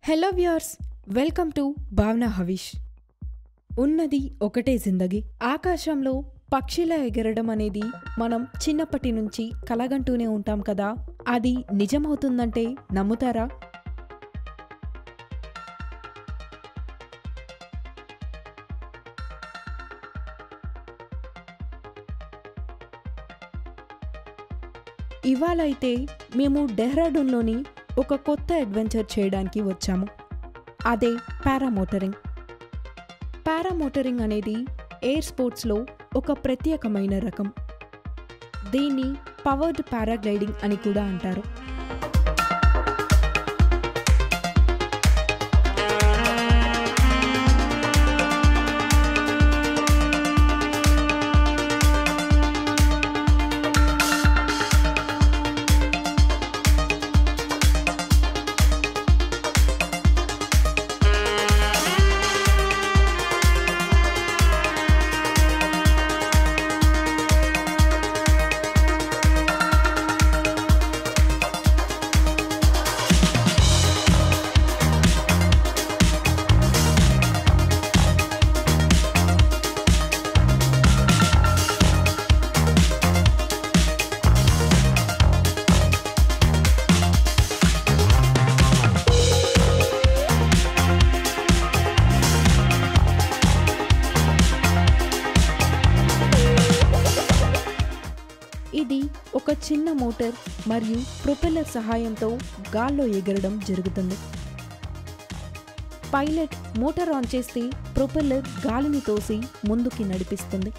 Hello viewers, welcome to భావన హవిష్. ఉన్నది ఒకటే జిందగీ. ఆకాశంలో పక్షిలా ఎగరడం అనేది మనం చిన్నప్పటి నుంచి కలగంటూనే ఉంటాం కదా. అది నిజమవుతుందంటే నమ్ముతారా? ఇవాళైతే మేము డెహ్రాడూన్లోని ఒక కొత్త అడ్వెంచర్ చేయడానికి వచ్చాము. అదే పారామోటరింగ్. పారామోటరింగ్ అనేది ఎయిర్ స్పోర్ట్స్లో ఒక ప్రత్యేకమైన రకం. దీన్ని పవర్డ్ పారాగ్లైడింగ్ అని కూడా అంటారు. ఇది ఒక చిన్న మోటార్ మరియు ప్రొపెల్లర్ సహాయంతో గాల్లో ఎగరడం జరుగుతుంది. పైలట్ మోటార్ ఆన్ చేస్తే ప్రొపెల్లర్ గాలిని తోసి ముందుకి నడిపిస్తుంది.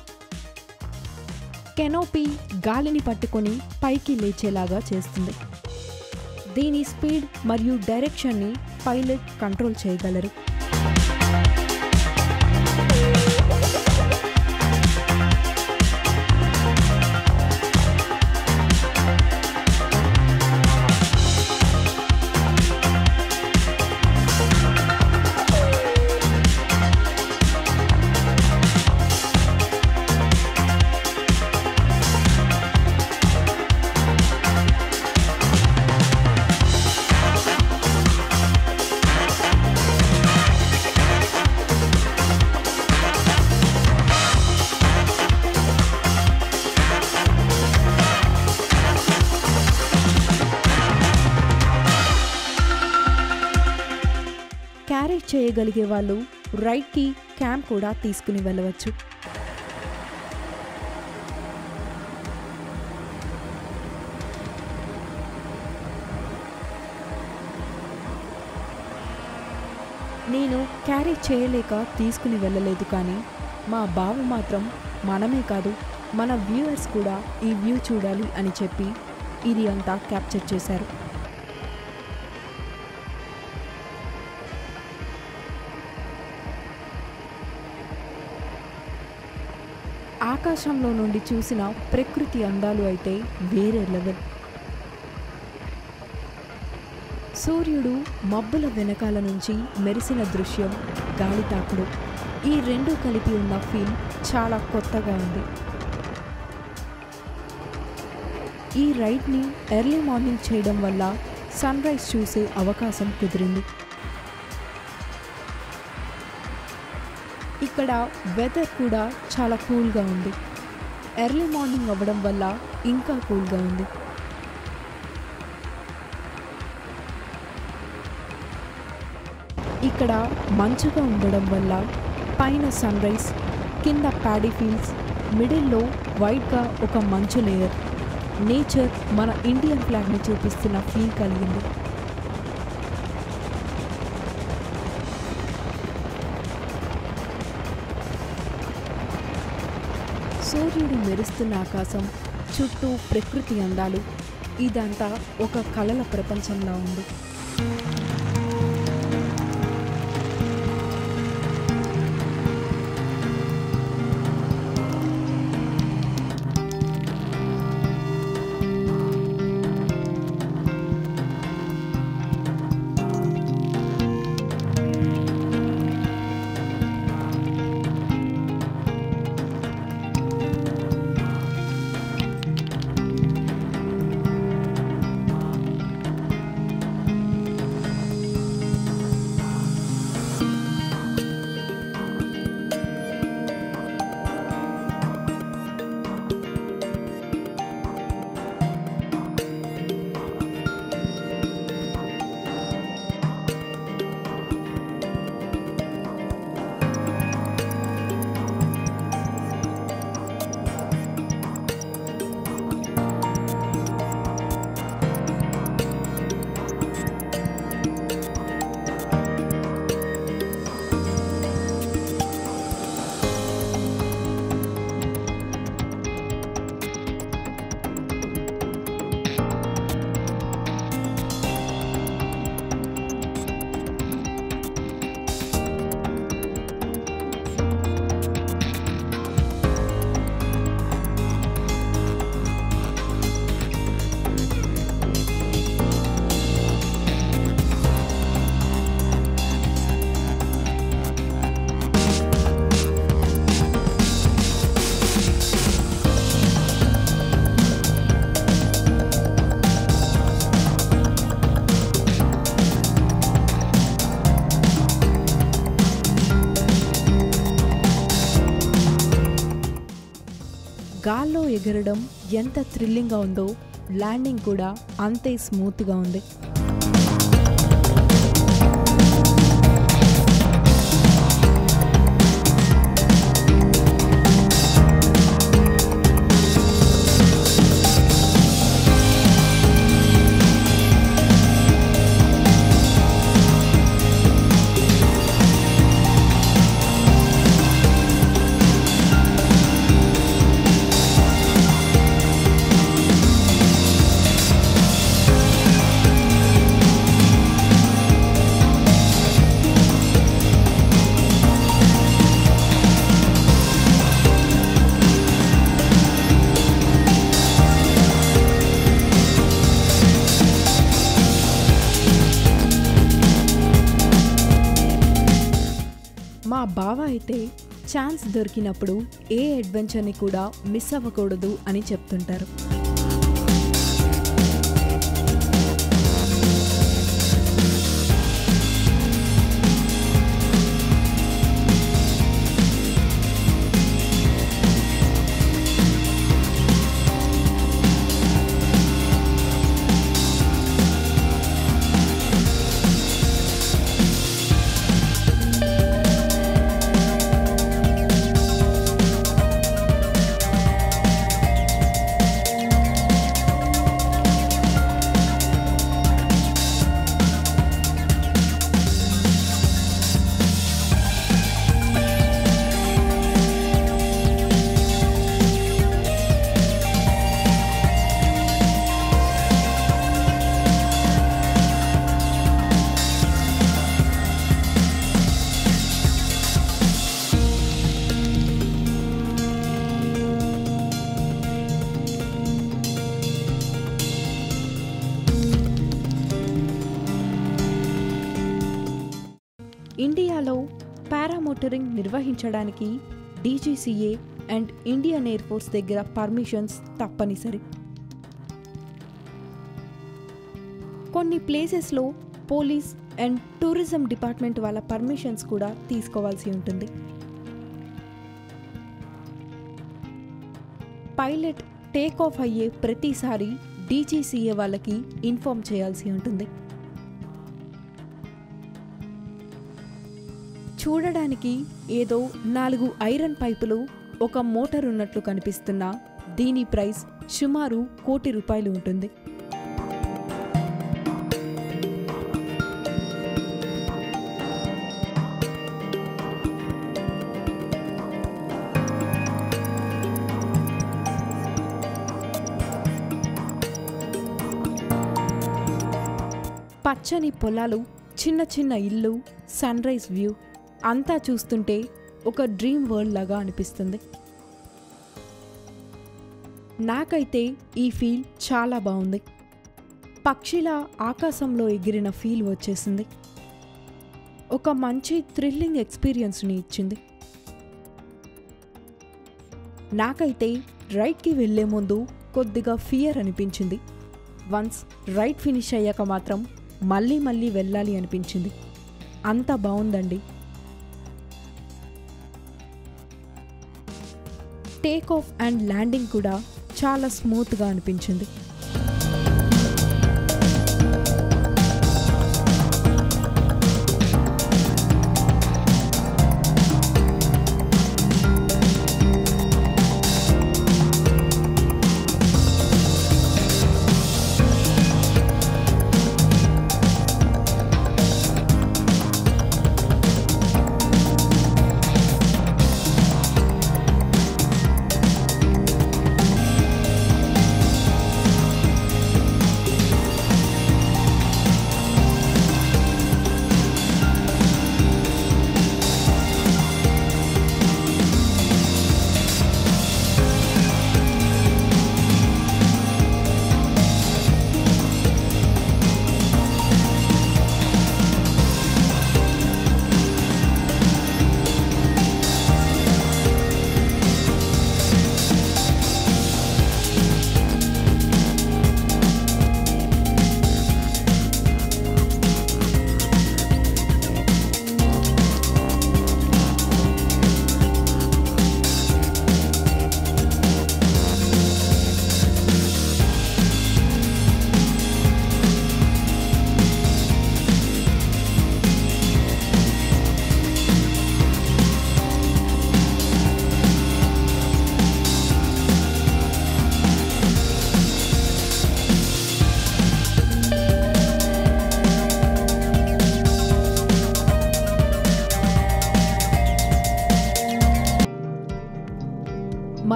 కెనోపీ గాలిని పట్టుకొని పైకి లేచేలాగా చేస్తుంది. దీని స్పీడ్ మరియు డైరెక్షన్ని పైలట్ కంట్రోల్ చేయగలరు. క్యారీ చేయగలిగే వాళ్ళు రైడ్కి క్యాంప్ కూడా తీసుకుని వెళ్ళవచ్చు. నేను క్యారీ చేయలేక తీసుకుని వెళ్ళలేదు, కానీ మా బావ మాత్రం మనమే కాదు మన వ్యూవర్స్ కూడా ఈ వ్యూ చూడాలి అని చెప్పి ఇది అంతా క్యాప్చర్ చేశారు. ఆకాశంలో నుండి చూసిన ప్రకృతి అందాలు అయితే వేరే లెవెల్. సూర్యుడు మబ్బుల వెనకాల నుంచి మెరిసిన దృశ్యం, గాలి తాకుడు, ఈ రెండూ కలిపి ఉన్న ఫీల్ చాలా కొత్తగా ఉంది. ఈ రైడ్ని ఎర్లీ మార్నింగ్ చేయడం వల్ల సన్ రైజ్ చూసే అవకాశం కుదిరింది. ఇక్కడ వెదర్ కూడా చాలా కూల్గా ఉంది. ఎర్లీ మార్నింగ్ అవ్వడం వల్ల ఇంకా కూల్గా ఉంది. ఇక్కడ మంచుగా ఉండడం వల్ల పైన సన్ రైజ్, కింద ప్యాడీ ఫీల్డ్స్, మిడిల్లో వైట్గా ఒక మంచు లేయర్, నేచర్ మన ఇండియన్ ఫ్లాగ్ని చూపిస్తున్న ఫీల్ కలిగింది. సూర్యుడు మెరుస్తున్న ఆకాశం, చుట్టూ ప్రకృతి అందాలు, ఇదంతా ఒక కలల ప్రపంచంలా ఉంది. గాల్లో ఎగరడం ఎంత థ్రిల్లింగ్గా ఉందో ల్యాండింగ్ కూడా అంతే స్మూత్గా ఉంది. మా బావ అయితే ఛాన్స్ దొరికినప్పుడు ఏ అడ్వెంచర్ని కూడా మిస్ అవ్వకూడదు అని చెప్తుంటారు. ఇండియాలో పారామోటరింగ్ నిర్వహించడానికి DGCA and Indian air force దగ్గర పర్మిషన్స్ తప్పనిసరి. కొన్ని ప్లేసెస్లో పోలీస్ అండ్ టూరిజం డిపార్ట్మెంట్ వాళ్ళ పర్మిషన్స్ కూడా తీసుకోవాల్సి ఉంటుంది. పైలట్ టేక్ ఆఫ్ అయ్యే ప్రతిసారి డీజీసీఏ వాళ్ళకి ఇన్ఫార్మ్ చేయాల్సి ఉంటుంది. చూడడానికి ఏదో 4 ఐరన్ పైపులు ఒక మోటార్ ఉన్నట్లు కనిపిస్తున్నా దీని ప్రైస్ సుమారు ₹1 కోటి ఉంటుంది. పచ్చని పొలాలు, చిన్న చిన్న ఇల్లు, సన్ రైజ్ వ్యూ అంతా చూస్తుంటే ఒక డ్రీమ్ వరల్డ్ లాగా అనిపిస్తుంది. నాకైతే ఈ ఫీల్ చాలా బాగుంది. పక్షిలా ఆకాశంలో ఎగిరిన ఫీల్ వచ్చేసింది. ఒక మంచి థ్రిల్లింగ్ ఎక్స్పీరియన్స్ని ఇచ్చింది. నాకైతే రైడ్కి వెళ్ళే ముందు కొద్దిగా ఫియర్ అనిపించింది. వన్స్ రైడ్ ఫినిష్ అయ్యాక మాత్రం మళ్ళీ మళ్ళీ వెళ్ళాలి అనిపించింది. అంత బాగుందండి. టేక్ ఆఫ్ అండ్ ల్యాండింగ్ కూడా చాలా స్మూత్గా అనిపించింది.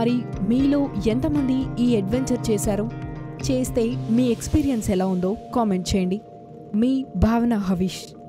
మరి మీలో ఎంతమంది ఈ అడ్వెంచర్ చేశారో, చేస్తే మీ ఎక్స్పీరియన్స్ ఎలా ఉందో కామెంట్ చేయండి. మీ భావన హవిష్.